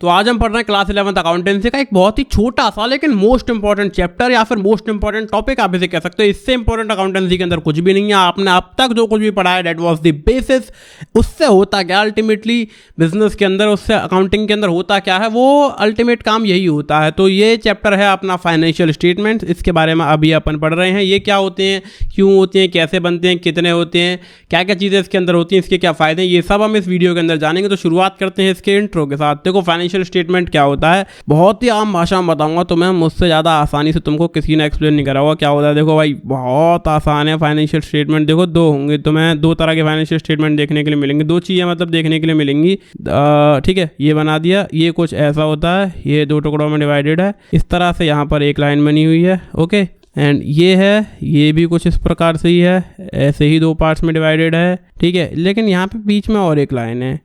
तो आज हम पढ़ रहे हैं क्लास 11th अकाउंटेंसी का एक बहुत ही छोटा सा लेकिन मोस्ट इंपॉर्टेंट चैप्टर या फिर मोस्ट इंपॉर्टेंट टॉपिक आप इसे कह सकते हो। इससे इंपॉर्टेंट अकाउंटेंसी के अंदर कुछ भी नहीं है। आपने अब तक जो कुछ भी पढ़ा है दैट वाज द बेसिस। उससे होता क्या अल्टीमेटली बिजनेस के अंदर, उससे अकाउंटिंग के अंदर होता क्या है, वो अल्टीमेट काम यही होता है। तो ये चैप्टर है अपना फाइनेंशियल स्टेटमेंट। इसके बारे में अभी अपन पढ़ रहे हैं। ये क्या होते हैं, क्यों होते हैं, कैसे बनते हैं, कितने होते हैं, क्या क्या चीज़ें इसके अंदर होती हैं, इसके क्या फ़ायदे हैं, ये सब हम इस वीडियो के अंदर जानेंगे। तो शुरुआत करते हैं इसके इंट्रो के साथ। देखो फाइनेंशियल स्टेटमेंट क्या होता है, बहुत ही आम भाषा में बताऊंगा तुम्हें, मुझसे ज़्यादा आसानी से तुमको किसी ने एक्सप्लेन नहीं करा होगा क्या होता है। देखो भाई बहुत आसान है फाइनेंशियल स्टेटमेंट। देखो दो होंगे, तुम्हें दो तरह के फाइनेंशियल स्टेटमेंट देखने के लिए मिलेंगे, दो चीज़ें मतलब देखने के लिए मिलेंगी। ठीक है, ये बना दिया, ये कुछ ऐसा होता है, ये दो टुकड़ों में डिवाइडेड है इस तरह से, यहाँ पर एक लाइन बनी हुई है। ओके, एंड ये है, ये भी कुछ इस प्रकार से ही है, ऐसे ही दो पार्ट्स में डिवाइडेड है। ठीक है, लेकिन यहाँ पे बीच में और एक लाइन है।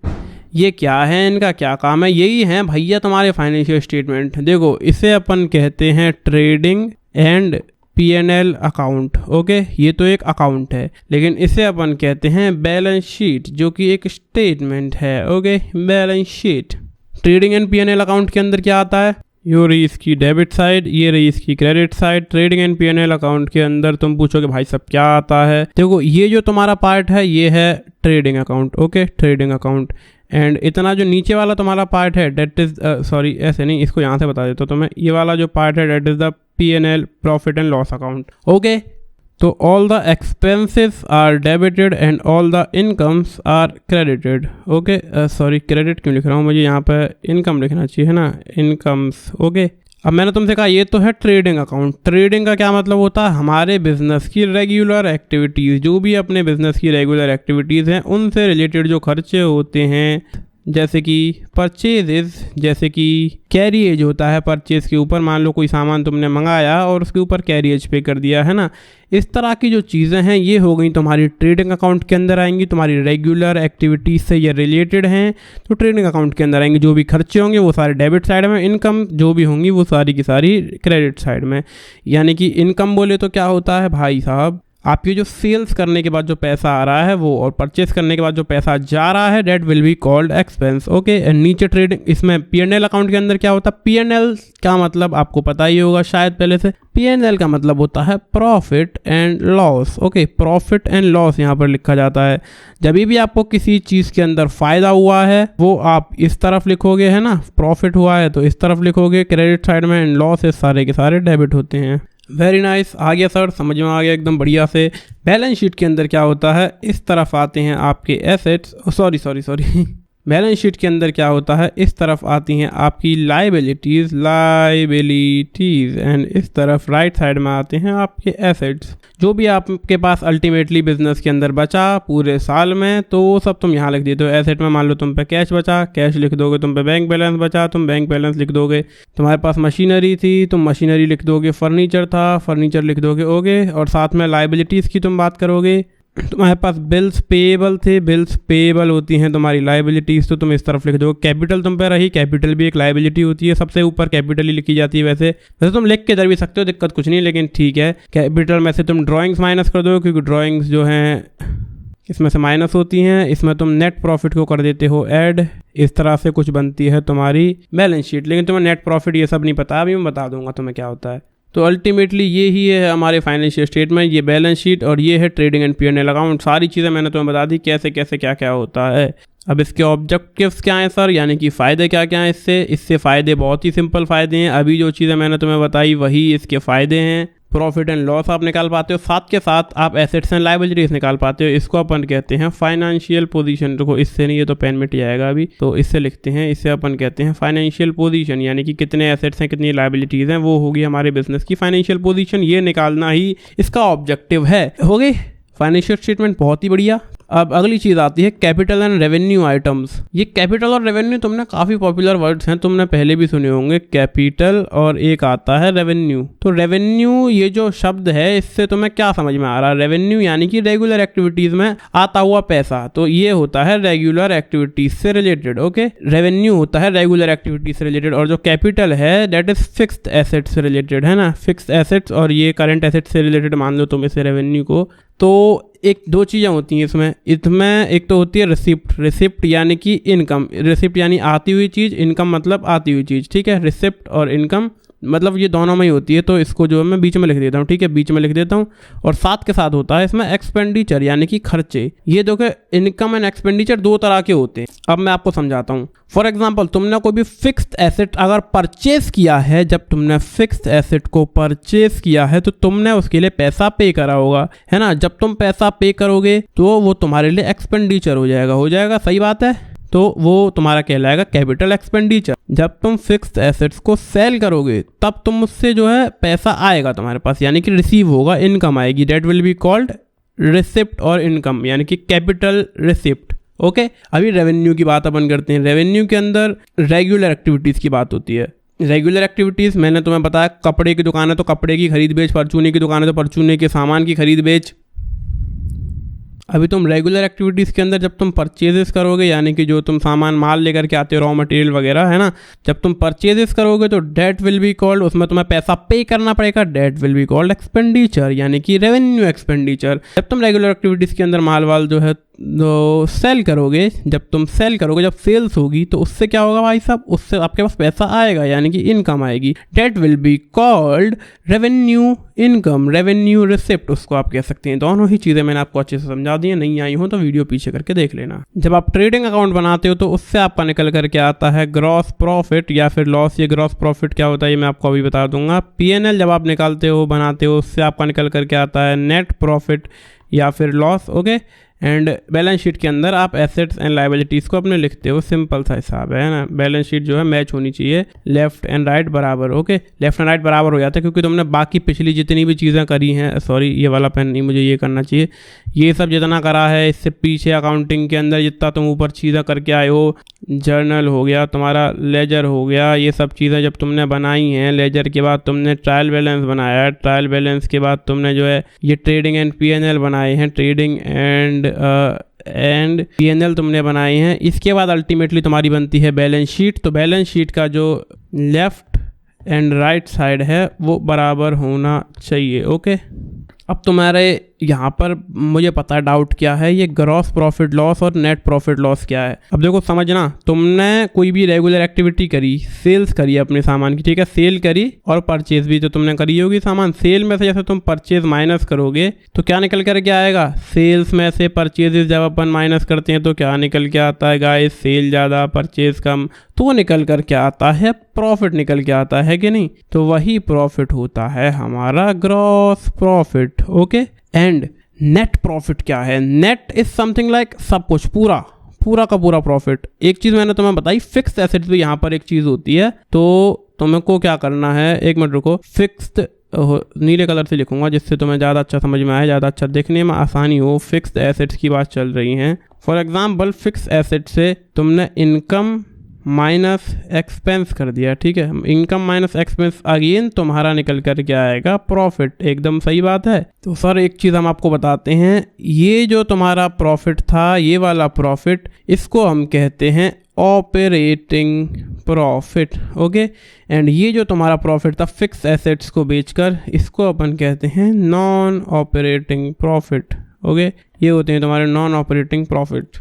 ये क्या है, इनका क्या काम है, यही है भैया तुम्हारे फाइनेंशियल स्टेटमेंट। देखो इसे अपन कहते हैं trading and P&L account. Okay, ये तो एक अकाउंट है, लेकिन इसे अपन कहते हैं बैलेंस शीट, जो कि एक स्टेटमेंट है। Okay, balance sheet. Trading and P&L account के अंदर क्या आता है, ये रही इसकी डेबिट साइड, ये रही इसकी credit side. Trading and P&L account के अंदर तुम पूछोगे भाई सब क्या आता है। देखो ये जो तुम्हारा पार्ट है ये है trading account. Okay, trading account. And इतना जो नीचे वाला तुम्हारा पार्ट है डेट इज सॉरी ऐसे नहीं, इसको यहाँ से बता देता हूँ तुम्हें। ये वाला जो पार्ट है that is the P&L profit and loss account. Okay, तो all the expenses are debited and all the incomes are credited. Okay, sorry credit क्यों लिख रहा हूँ, मुझे यहाँ पे इनकम लिखना चाहिए है ना, इनकम्स। ओके, अब मैंने तुमसे कहा ये तो है ट्रेडिंग अकाउंट। ट्रेडिंग का क्या मतलब होता है, हमारे बिजनेस की रेगुलर एक्टिविटीज़, जो भी अपने बिजनेस की रेगुलर एक्टिविटीज़ हैं उनसे रिलेटेड जो खर्चे होते हैं, जैसे कि परचेजेस, जैसे कि कैरिएज होता है परचेज के ऊपर। मान लो कोई सामान तुमने मंगाया और उसके ऊपर कैरिएज पे कर दिया है ना, इस तरह की जो चीज़ें हैं ये हो गई तुम्हारी ट्रेडिंग अकाउंट के अंदर आएंगी। तुम्हारी रेगुलर एक्टिविटीज़ से ये रिलेटेड हैं तो ट्रेडिंग अकाउंट के अंदर आएंगे। जो भी खर्चे होंगे वो सारे डेबिट साइड में, इनकम जो भी होंगी वो सारी की सारी क्रेडिट साइड में। यानी कि इनकम बोले तो क्या होता है भाई साहब, आपके जो सेल्स करने के बाद जो पैसा आ रहा है वो, और परचेस करने के बाद जो पैसा जा रहा है that will be called expense. Okay, नीचे ट्रेडिंग, इसमें P&L अकाउंट के अंदर क्या होता है, P&L का मतलब आपको पता ही होगा शायद पहले से। P&L का मतलब होता है profit and loss. Okay, profit and loss यहाँ पर लिखा जाता है। जब भी आपको किसी चीज़ के अंदर फ़ायदा हुआ है वो आप इस तरफ लिखोगे है ना, प्रॉफिट हुआ है तो इस तरफ लिखोगे क्रेडिट साइड में, एंड लॉस सारे के सारे डेबिट होते हैं। वेरी नाइस, आ गया सर, समझ में आ गया एकदम बढ़िया से। बैलेंस शीट के अंदर क्या होता है, इस तरफ आते हैं आपके एसेट्स, सॉरी बैलेंस शीट के अंदर क्या होता है, इस तरफ आती हैं आपकी लाइबिलिटीज़, एंड इस तरफ राइट साइड में आते हैं आपके एसेट्स। जो भी आपके पास अल्टीमेटली बिजनेस के अंदर बचा पूरे साल में तो वो सब तुम यहाँ लिख देते हो। एसेट में मान लो तुम पे कैश बचा, कैश लिख दोगे। तुम पे बैंक बैलेंस बचा, तुम बैंक बैलेंस लिख दोगे। तुम्हारे पास मशीनरी थी, तुम मशीनरी लिख दोगे। फर्नीचर था, फर्नीचर लिख दोगे। ओके, और साथ में लाइबिलिटीज़ की तुम बात करोगे। तुम्हारे पास बिल्स पेएबल थे, बिल्स पेएबल होती हैं तुम्हारी लाइबिलिटीज़, तो तुम इस तरफ लिख दो। कैपिटल तुम पे रही, कैपिटल भी एक लाइबिलिटी होती है, सबसे ऊपर कैपिटल ही लिखी जाती है। वैसे तुम लिख के इधर भी सकते हो, दिक्कत कुछ नहीं, लेकिन ठीक है। कैपिटल में से तुम ड्राइंग्स माइनस कर दो, क्योंकि ड्राइंग्स जो हैं इसमें से माइनस होती हैं। इसमें तुम नेट प्रॉफिट को कर देते हो ऐड, इस तरह से कुछ बनती है तुम्हारी बैलेंस शीट। लेकिन तुम्हें नेट प्रॉफिट ये सब नहीं पता, अभी मैं बता दूंगा तुम्हें क्या होता है। तो अल्टीमेटली ये ही है हमारे फाइनेंशियल स्टेटमेंट, ये बैलेंस शीट, और ये है ट्रेडिंग एंड P&L अकाउंट। सारी चीज़ें मैंने तुम्हें बता दी कैसे कैसे क्या क्या होता है। अब इसके ऑब्जेक्टिव्स क्या हैं सर, यानी कि फ़ायदे क्या क्या हैं इससे फ़ायदे बहुत ही सिंपल फ़ायदे हैं। अभी जो चीज़ें मैंने तुम्हें बताई वही इसके फ़ायदे हैं। प्रॉफिट एंड लॉस आप निकाल पाते हो, साथ के साथ आप एसेट्स एंड लाइबिलिटीज निकाल पाते हो। इसको अपन कहते हैं फाइनेंशियल पोजीशन। देखो इससे नहीं, ये तो पेन मिट जाएगा अभी, तो इससे लिखते हैं, इससे अपन कहते हैं फाइनेंशियल पोजीशन, यानी कि कितने एसेट्स हैं कितनी लाइबिलिटीज हैं, वो होगी हमारे बिजनेस की फाइनेंशियल पोजीशन। ये निकालना ही इसका ऑब्जेक्टिव है। हो गई फाइनेंशियल स्टेटमेंट, बहुत ही बढ़िया। अब अगली चीज़ आती है कैपिटल एंड रेवेन्यू आइटम्स। ये कैपिटल और रेवेन्यू तुमने काफ़ी पॉपुलर वर्ड्स हैं, तुमने पहले भी सुने होंगे, कैपिटल और एक आता है रेवेन्यू। तो रेवेन्यू ये जो शब्द है इससे तुम्हें क्या समझ में आ रहा है, रेवेन्यू यानी कि रेगुलर एक्टिविटीज़ में आता हुआ पैसा, तो ये होता है रेगुलर एक्टिविटीज़ से रिलेटेड। ओके, रेवेन्यू होता है रेगुलर एक्टिविटीज़ से रिलेटेड, और जो कैपिटल है दैट इज फिक्स्ड एसेट्स से रिलेटेड है ना, फिक्स्ड एसेट्स, और ये करंट एसेट्स से रिलेटेड मान लो तुम इसे रेवेन्यू को। तो एक दो चीज़ें होती हैं इसमें एक तो होती है रिसिप्ट यानी कि इनकम, रिसिप्ट यानी आती हुई चीज़, इनकम मतलब आती हुई चीज़, ठीक है। रिसिप्ट और इनकम मतलब ये दोनों में ही होती है, तो इसको जो है मैं बीच में लिख देता हूँ, ठीक है, बीच में लिख देता हूँ। और साथ के साथ होता है इसमें एक्सपेंडिचर यानी कि खर्चे। ये देखो इनकम एंड एक्सपेंडिचर दो तरह के होते हैं। अब मैं आपको समझाता हूँ। फॉर एग्जाम्पल, तुमने कोई भी फिक्स्ड एसेट अगर परचेज किया है, जब तुमने फिक्स्ड एसेट को परचेज किया है तो तुमने उसके लिए पैसा पे करा होगा, है ना। जब तुम पैसा पे करोगे तो वो तुम्हारे लिए एक्सपेंडिचर हो जाएगा, सही बात है। तो वो तुम्हारा कहलाएगा कैपिटल एक्सपेंडिचर। जब तुम फिक्स्ड एसेट्स को सेल करोगे तब तुम उससे जो है पैसा आएगा तुम्हारे पास, यानी कि रिसीव होगा, इनकम आएगी। That will be called receipt और इनकम यानी कि कैपिटल रिसिप्ट। ओके, अभी रेवेन्यू की बात अपन करते हैं। रेवेन्यू के अंदर रेगुलर एक्टिविटीज़ की बात होती है। रेगुलर एक्टिविटीज़ मैंने तुम्हें बताया, कपड़े की दुकान है तो कपड़े की खरीद बेच, परचूने की दुकान है तो परचूने के सामान की खरीद बेच। अभी तुम रेगुलर एक्टिविटीज़ के अंदर जब तुम परचेजेस करोगे, यानी कि जो तुम सामान माल लेकर के आते हो, रॉ मटेरियल वगैरह, है ना, जब तुम परचेजेस करोगे तो डेट विल बी कॉल्ड, उसमें तुम्हें पैसा पे करना पड़ेगा, that will be called expenditure यानी कि रेवेन्यू एक्सपेंडिचर। जब तुम रेगुलर एक्टिविटीज़ के अंदर माल वाल जो है तो सेल करोगे, जब तुम सेल करोगे, जब सेल्स होगी तो उससे क्या होगा भाई साहब, उससे आपके पास पैसा आएगा यानी कि इनकम आएगी। That will be called revenue income, revenue receipt उसको आप कह सकते हैं। दोनों ही चीज़ें मैंने आपको अच्छे से समझा दी हैं, नहीं आई हो तो वीडियो पीछे करके देख लेना। जब आप ट्रेडिंग अकाउंट बनाते हो तो उससे आपका निकल करके आता है ग्रॉस प्रॉफिट या फिर लॉस। ये ग्रॉस प्रॉफिट क्या होता है ये मैं आपको अभी बता दूंगा। पीएनएल जब आप निकालते हो, बनाते हो, उससे आपका निकल करके आता है नेट प्रॉफिट या फिर loss. Okay, and balance sheet के अंदर आप एसेट्स एंड लायबिलिटीज़ को अपने लिखते हो। सिंपल सा हिसाब है ना। बैलेंस शीट जो है मैच होनी चाहिए, लेफ्ट एंड राइट बराबर। ओके, लेफ्ट एंड राइट बराबर हो जाता है क्योंकि तुमने बाकी पिछली जितनी भी चीज़ें करी हैं, सॉरी ये वाला पेन नहीं, मुझे ये करना चाहिए, ये सब जितना करा है इससे पीछे अकाउंटिंग के अंदर जितना तुम ऊपर चीज़ें करके आए हो, जर्नल हो गया तुम्हारा, लेजर हो गया, ये सब चीज़ें जब तुमने बनाई हैं, लेजर के बाद तुमने ट्रायल बैलेंस बनाया, ट्रायल बैलेंस के बाद तुमने जो है ये ट्रेडिंग एंड पीएनएल बनाए हैं, ट्रेडिंग एंड पीएनएल तुमने बनाए हैं। इसके बाद अल्टीमेटली तुम्हारी बनती है बैलेंस शीट। तो बैलेंस शीट का जो लेफ्ट एंड राइट साइड है वो बराबर होना चाहिए। ओके, अब तुम्हारे यहाँ पर मुझे पता है डाउट क्या है, ये ग्रॉस प्रॉफिट लॉस और नेट प्रॉफिट लॉस क्या है। अब देखो समझना, तुमने कोई भी रेगुलर एक्टिविटी करी, सेल्स करी अपने सामान की, ठीक है, सेल करी और परचेज भी तो तुमने करी होगी सामान। सेल में से जैसे तुम परचेज माइनस करोगे तो क्या निकल कर के आएगा, सेल्स में से परचेजेस जब अपन माइनस करते हैं तो क्या निकल के आता है गाइस, सेल ज़्यादा परचेज कम, तो निकल कर के आता है प्रॉफिट निकल के आता है कि नहीं। तो वही प्रॉफिट होता है हमारा gross profit. Okay, and net profit क्या है, नेट इज समथिंग लाइक सब कुछ, पूरा का पूरा प्रॉफिट। एक चीज़ मैंने तुम्हें बताई, फिक्स्ड एसेट्स भी यहाँ पर एक चीज़ होती है, तो तुमको क्या करना है, एक मिनट रुको, फिक्स्ड नीले कलर से लिखूंगा जिससे तुम्हें ज़्यादा अच्छा समझ में आए, ज़्यादा अच्छा देखने में आसानी हो। फिक्स्ड एसेट्स की बात चल रही है। फॉर एग्जाम्पल, फिक्स्ड एसेट से तुमने इनकम माइनस एक्सपेंस कर दिया, ठीक है, इनकम माइनस एक्सपेंस, अगेन तुम्हारा निकल कर क्या आएगा, प्रॉफिट। एकदम सही बात है। तो सर एक चीज़ हम आपको बताते हैं, ये जो तुम्हारा प्रॉफिट था, ये वाला प्रॉफिट, इसको हम कहते हैं ऑपरेटिंग प्रॉफिट। ओके, एंड ये जो तुम्हारा प्रॉफिट था फिक्स एसेट्स को बेचकर, इसको अपन कहते हैं नॉन ऑपरेटिंग प्रॉफिट। ओके, ये होते हैं तुम्हारे नॉन ऑपरेटिंग प्रॉफिट।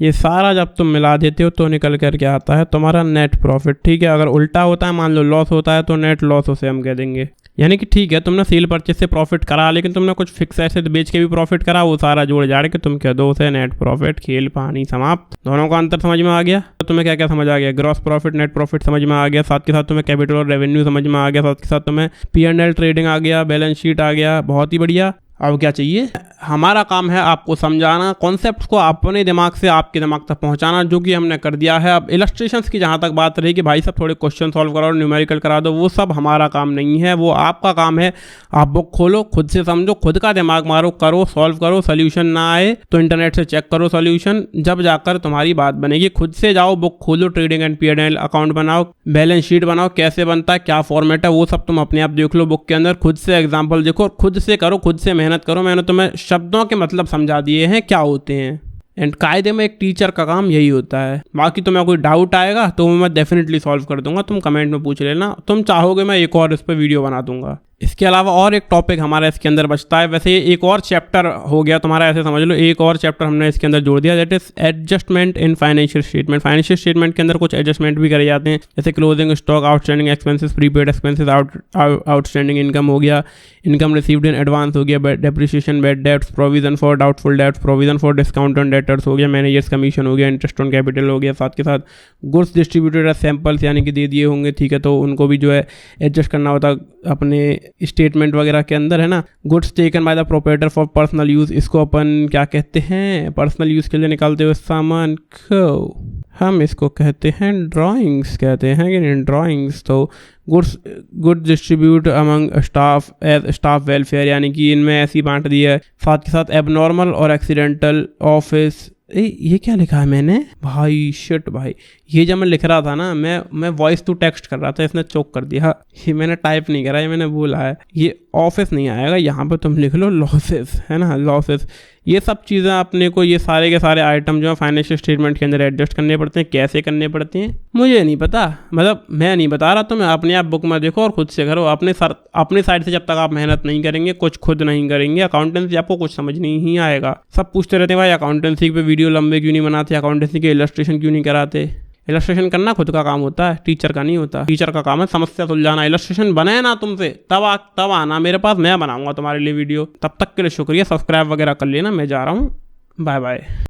ये सारा जब तुम मिला देते हो तो निकल कर क्या आता है तुम्हारा नेट प्रॉफिट। ठीक है, अगर उल्टा होता है, मान लो लॉस होता है, तो नेट लॉस उसे हम कह देंगे। यानी कि ठीक है, तुमने सेल परचेज से प्रॉफिट करा, लेकिन तुमने कुछ फिक्स एसेट बेच के भी प्रॉफिट करा, वो सारा जोड़ जाड़ के तुम कह दो उसे नेट प्रॉफिट। खेल पानी समाप्त। दोनों का अंतर समझ में आ गया? तो तुम्हें क्या क्या समझ आ गया, ग्रॉस प्रॉफिट नेट प्रॉफिट समझ में आ गया, साथ के साथ तुम्हें कैपिटल और रेवेन्यू समझ में आ गया, साथ के साथ तुम्हें P&L ट्रेडिंग आ गया, बैलेंस शीट आ गया। बहुत ही बढ़िया। अब क्या चाहिए, हमारा काम है आपको समझाना, कॉन्सेप्ट्स को अपने दिमाग से आपके दिमाग तक पहुंचाना, जो कि हमने कर दिया है। अब इलस्ट्रेशंस की जहां तक बात रही कि भाई साहब थोड़े क्वेश्चन सॉल्व करो और न्यूमेरिकल करा दो, वो सब हमारा काम नहीं है, वो आपका काम है। आप बुक खोलो, खुद से समझो, खुद का दिमाग मारो, करो, सॉल्व करो। सोल्यूशन ना आए तो इंटरनेट से चेक करो सोल्यूशन, जब जाकर तुम्हारी बात बनेगी। खुद से जाओ, बुक खोलो, ट्रेडिंग एंड P&L अकाउंट बनाओ, बैलेंस शीट बनाओ, कैसे बनता है, क्या फॉर्मेट है, वो सब तुम अपने आप देख लो बुक के अंदर, खुद से एग्जाम्पल देखो, खुद से करो, खुद से मेहनत करो। मैंने तुम्हें शब्दों के मतलब समझा दिए हैं क्या होते हैं, एंड कायदे में एक टीचर का काम यही होता है। बाकी तुम्हें कोई डाउट आएगा तो मैं डेफिनेटली सॉल्व कर दूंगा, तुम कमेंट में पूछ लेना। तुम चाहोगे मैं एक और इस पर वीडियो बना दूंगा। इसके अलावा और एक टॉपिक हमारा इसके अंदर बचता है, वैसे एक और चैप्टर हो गया तुम्हारा, ऐसे समझ लो एक और चैप्टर हमने इसके अंदर जोड़ दिया, that is adjustment in financial statement. Financial statement के अंदर कुछ एडजस्टमेंट भी करे जाते हैं, जैसे closing stock, outstanding expenses, prepaid expenses, outstanding income हो गया, इनकम रिसीव्ड इन एडवांस हो गया, depreciation, bad debts, provision for doubtful debts, provision for discount on debtors हो गया, मैनेजर्स कमीशन हो गया, इंटरेस्ट ऑन कैपिटल हो गया, साथ के साथ गुड्स डिस्ट्रीब्यूटेड एज सैंपल्स यानी कि दे दिए होंगे, ठीक है, तो उनको भी जो है एडजस्ट करना होता अपने स्टेटमेंट वगैरह के अंदर, है ना। Goods taken by the proprietor for personal use, इसको अपन क्या कहते हैं, पर्सनल यूज़ के लिए निकालते हुए सामान को हम इसको कहते हैं ड्राइंग्स, कहते हैं कि ड्राइंग्स। तो goods distribute among staff as staff welfare, यानी कि इनमें ऐसी बांट दी है। साथ के साथ एबनॉर्मल और एक्सीडेंटल ऑफिस, ये क्या लिखा है मैंने भाई, शिट भाई, ये जब मैं लिख रहा था ना, मैं वॉइस टू टेक्स्ट कर रहा था, इसने चोक कर दिया, ये मैंने टाइप नहीं करा, ये मैंने बोला है, ये ऑफिस नहीं आएगा, यहाँ पे तुम लिख लो लॉसेस, है ना, लॉसेस। ये सब चीज़ें अपने को, ये सारे के सारे आइटम जो है फाइनेंशियल स्टेटमेंट के अंदर एडजस्ट करने पड़ते हैं। कैसे करने पड़ते हैं मुझे नहीं पता, मतलब मैं नहीं बता रहा, तो मैं अपने आप बुक में देखो और खुद से करो अपने साइड से। जब तक आप मेहनत नहीं करेंगे, कुछ खुद नहीं करेंगे, अकाउंटेंसी आपको कुछ समझ नहीं आएगा। सब पूछते रहते हैं भाई अकाउंटेंसी पे वीडियो लंबे क्यों नहीं बनाते, अकाउंटेंसी के इलस्ट्रेशन क्यों नहीं कराते। इलस्ट्रेशन करना खुद का काम होता है, टीचर का नहीं होता। टीचर का काम है समस्या सुलझाना। इलस्ट्रेशन बने ना तुमसे तब आना मेरे पास, मैं बनाऊंगा तुम्हारे लिए वीडियो। तब तक के लिए शुक्रिया, सब्सक्राइब वगैरह कर लेना, मैं जा रहा हूँ, बाय बाय।